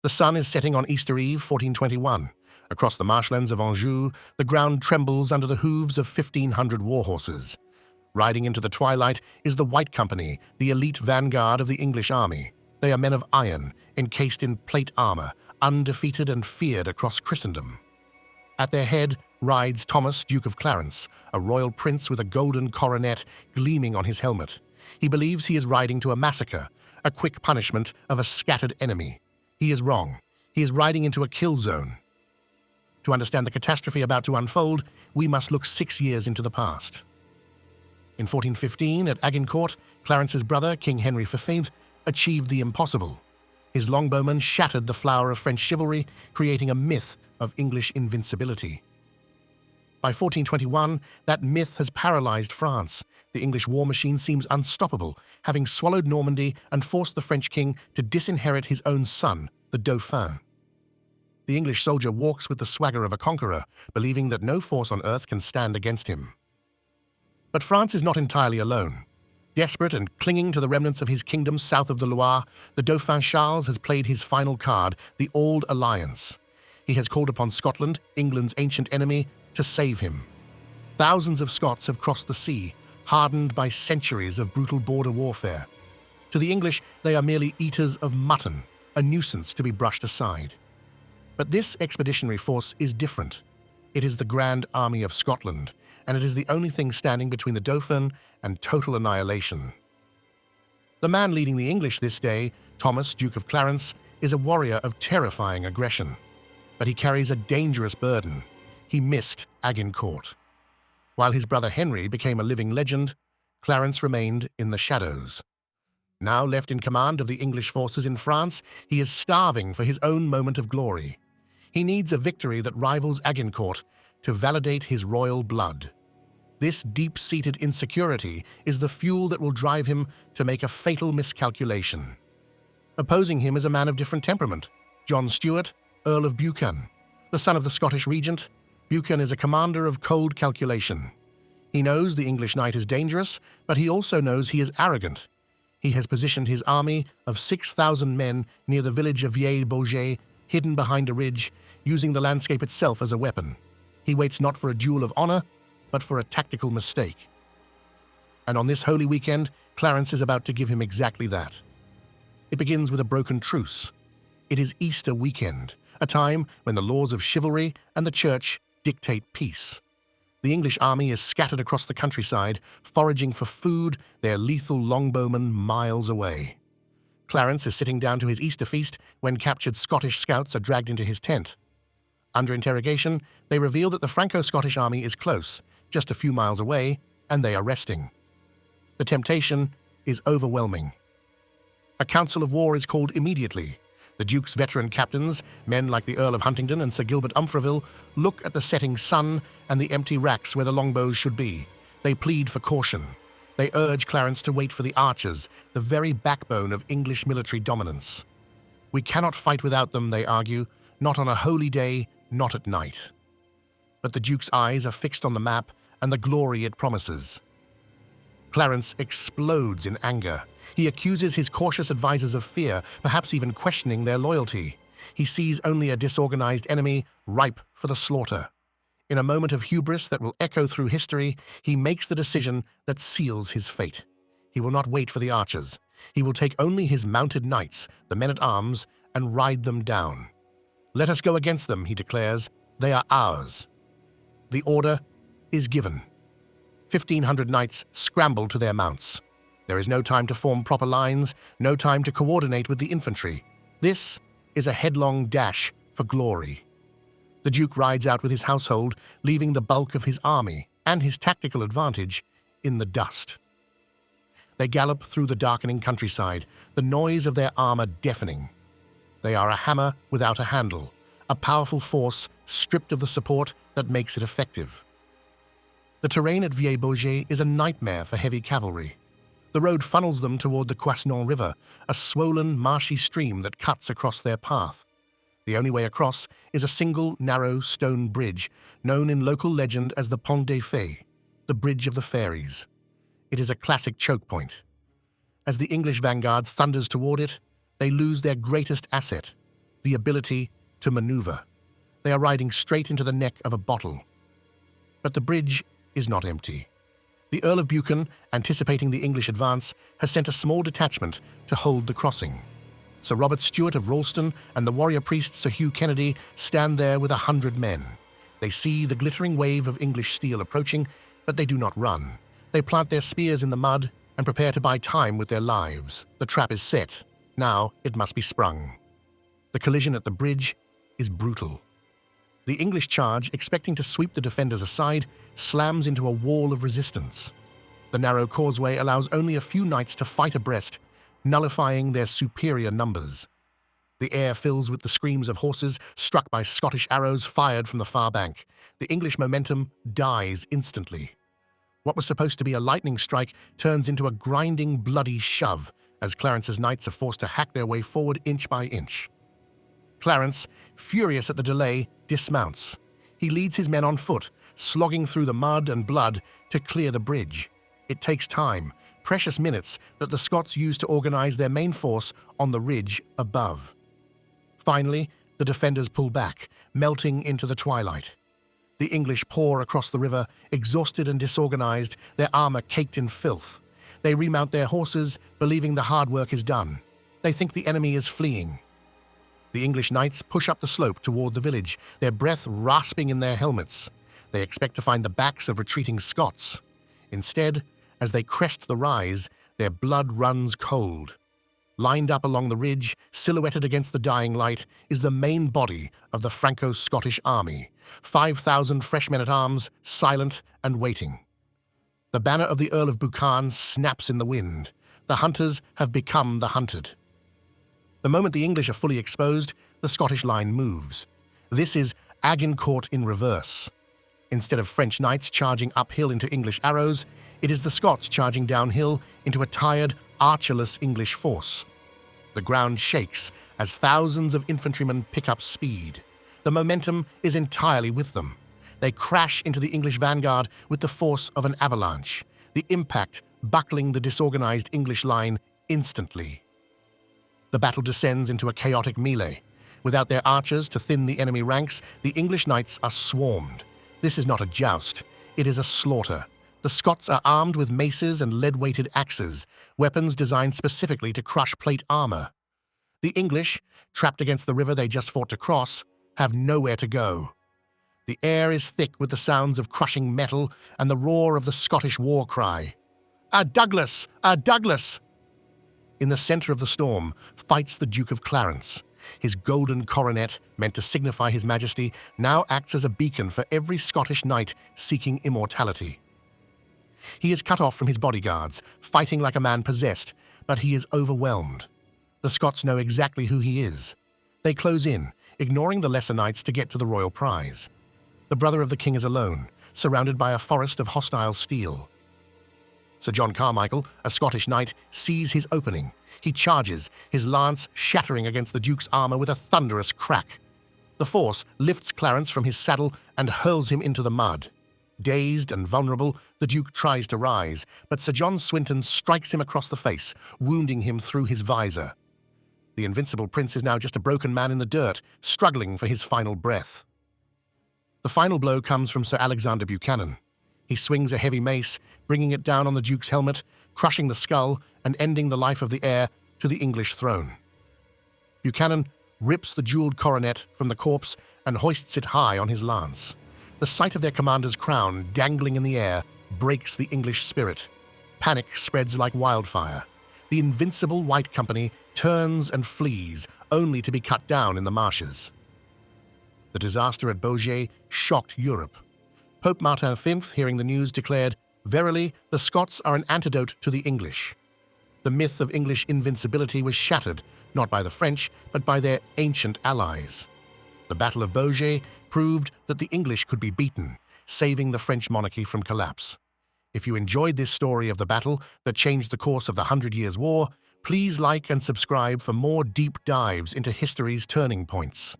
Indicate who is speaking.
Speaker 1: The sun is setting on Easter Eve, 1421. Across the marshlands of Anjou, the ground trembles under the hooves of 1,500 war horses. Riding into the twilight is the White Company, the elite vanguard of the English army. They are men of iron, encased in plate armor, undefeated and feared across Christendom. At their head rides Thomas, Duke of Clarence, a royal prince with a golden coronet gleaming on his helmet. He believes he is riding to a massacre, a quick punishment of a scattered enemy. He is wrong. He is riding into a kill zone. To understand the catastrophe about to unfold, we must look 6 years into the past. In 1415, at Agincourt, Clarence's brother, King Henry V, achieved the impossible. His longbowmen shattered the flower of French chivalry, creating a myth of English invincibility. By 1421, that myth has paralyzed France. The English war machine seems unstoppable, having swallowed Normandy and forced the French king to disinherit his own son, the Dauphin. The English soldier walks with the swagger of a conqueror, believing that no force on earth can stand against him. But France is not entirely alone. Desperate and clinging to the remnants of his kingdom south of the Loire, the Dauphin Charles has played his final card, the Auld Alliance. He has called upon Scotland, England's ancient enemy, to save him. Thousands of Scots have crossed the sea, hardened by centuries of brutal border warfare. To the English, they are merely eaters of mutton, a nuisance to be brushed aside. But this expeditionary force is different. It is the Grand Army of Scotland, and it is the only thing standing between the Dauphin and total annihilation. The man leading the English this day, Thomas, Duke of Clarence, is a warrior of terrifying aggression. But he carries a dangerous burden. He missed Agincourt. While his brother Henry became a living legend, Clarence remained in the shadows. Now left in command of the English forces in France, he is starving for his own moment of glory. He needs a victory that rivals Agincourt to validate his royal blood. This deep-seated insecurity is the fuel that will drive him to make a fatal miscalculation. Opposing him is a man of different temperament, John Stuart, Earl of Buchan. The son of the Scottish regent, Buchan is a commander of cold calculation. He knows the English knight is dangerous, but he also knows he is arrogant. He has positioned his army of 6,000 men near the village of Bauge, hidden behind a ridge, using the landscape itself as a weapon. He waits not for a duel of honor, but for a tactical mistake. And on this holy weekend, Clarence is about to give him exactly that. It begins with a broken truce. It is Easter weekend, a time when the laws of chivalry and the church dictate peace. The English army is scattered across the countryside, foraging for food, their lethal longbowmen miles away. Clarence is sitting down to his Easter feast when captured Scottish scouts are dragged into his tent. Under interrogation, they reveal that the Franco-Scottish army is close, just a few miles away, and they are resting. The temptation is overwhelming. A council of war is called immediately. The Duke's veteran captains, men like the Earl of Huntingdon and Sir Gilbert Umfraville, look at the setting sun and the empty racks where the longbows should be. They plead for caution. They urge Clarence to wait for the archers, the very backbone of English military dominance. We cannot fight without them, they argue, not on a holy day, not at night. But the Duke's eyes are fixed on the map and the glory it promises. Clarence explodes in anger. He accuses his cautious advisers of fear, perhaps even questioning their loyalty. He sees only a disorganized enemy ripe for the slaughter. In a moment of hubris that will echo through history, he makes the decision that seals his fate. He will not wait for the archers. He will take only his mounted knights, the men-at-arms, and ride them down. "Let us go against them," he declares. "They are ours." The order is given. 1,500 knights scramble to their mounts. There is no time to form proper lines, no time to coordinate with the infantry. This is a headlong dash for glory. The Duke rides out with his household, leaving the bulk of his army and his tactical advantage in the dust. They gallop through the darkening countryside, the noise of their armor deafening. They are a hammer without a handle, a powerful force stripped of the support that makes it effective. The terrain at Baugé is a nightmare for heavy cavalry. The road funnels them toward the Quesnon River, a swollen, marshy stream that cuts across their path. The only way across is a single, narrow stone bridge, known in local legend as the Pont des Fées, the Bridge of the Fairies. It is a classic choke point. As the English vanguard thunders toward it, they lose their greatest asset, the ability to maneuver. They are riding straight into the neck of a bottle. But the bridge is not empty. The Earl of Buchan, anticipating the English advance, has sent a small detachment to hold the crossing. Sir Robert Stewart of Ralston and the warrior priest Sir Hugh Kennedy stand there with 100 men. They see the glittering wave of English steel approaching, but they do not run. They plant their spears in the mud and prepare to buy time with their lives. The trap is set. Now it must be sprung. The collision at the bridge is brutal. The English charge, expecting to sweep the defenders aside, slams into a wall of resistance. The narrow causeway allows only a few knights to fight abreast, nullifying their superior numbers. The air fills with the screams of horses struck by Scottish arrows fired from the far bank. The English momentum dies instantly. What was supposed to be a lightning strike turns into a grinding, bloody shove as Clarence's knights are forced to hack their way forward inch by inch. Clarence, furious at the delay, dismounts. He leads his men on foot, slogging through the mud and blood to clear the bridge. It takes time, precious minutes that the Scots use to organize their main force on the ridge above. Finally, the defenders pull back, melting into the twilight. The English pour across the river, exhausted and disorganized, their armor caked in filth. They remount their horses, believing the hard work is done. They think the enemy is fleeing. The English knights push up the slope toward the village, their breath rasping in their helmets. They expect to find the backs of retreating Scots. Instead, as they crest the rise, their blood runs cold. Lined up along the ridge, silhouetted against the dying light, is the main body of the Franco-Scottish army, 5,000 fresh men-at-arms, silent and waiting. The banner of the Earl of Buchan snaps in the wind. The hunters have become the hunted. The moment the English are fully exposed, the Scottish line moves. This is Agincourt in reverse. Instead of French knights charging uphill into English arrows, it is the Scots charging downhill into a tired, archerless English force. The ground shakes as thousands of infantrymen pick up speed. The momentum is entirely with them. They crash into the English vanguard with the force of an avalanche, the impact buckling the disorganized English line instantly. The battle descends into a chaotic melee. Without their archers to thin the enemy ranks, the English knights are swarmed. This is not a joust, it is a slaughter. The Scots are armed with maces and lead-weighted axes, weapons designed specifically to crush plate armor. The English, trapped against the river they just fought to cross, have nowhere to go. The air is thick with the sounds of crushing metal and the roar of the Scottish war cry. "A Douglas! A Douglas!" In the center of the storm fights the Duke of Clarence. His golden coronet, meant to signify his majesty, now acts as a beacon for every Scottish knight seeking immortality. He is cut off from his bodyguards, fighting like a man possessed, but he is overwhelmed. The Scots know exactly who he is. They close in, ignoring the lesser knights to get to the royal prize. The brother of the king is alone, surrounded by a forest of hostile steel. Sir John Carmichael, a Scottish knight, sees his opening. He charges, his lance shattering against the Duke's armor with a thunderous crack. The force lifts Clarence from his saddle and hurls him into the mud. Dazed and vulnerable, the Duke tries to rise, but Sir John Swinton strikes him across the face, wounding him through his visor. The Invincible Prince is now just a broken man in the dirt, struggling for his final breath. The final blow comes from Sir Alexander Buchanan. He swings a heavy mace, bringing it down on the Duke's helmet, crushing the skull and ending the life of the heir to the English throne. Buchanan rips the jeweled coronet from the corpse and hoists it high on his lance. The sight of their commander's crown dangling in the air breaks the English spirit. Panic spreads like wildfire. The invincible White Company turns and flees, only to be cut down in the marshes. The disaster at Baugé shocked Europe. Pope Martin V, hearing the news, declared, "Verily, the Scots are an antidote to the English." The myth of English invincibility was shattered, not by the French, but by their ancient allies. The Battle of Baugé proved that the English could be beaten, saving the French monarchy from collapse. If you enjoyed this story of the battle that changed the course of the 100 Years' War, please like and subscribe for more deep dives into history's turning points.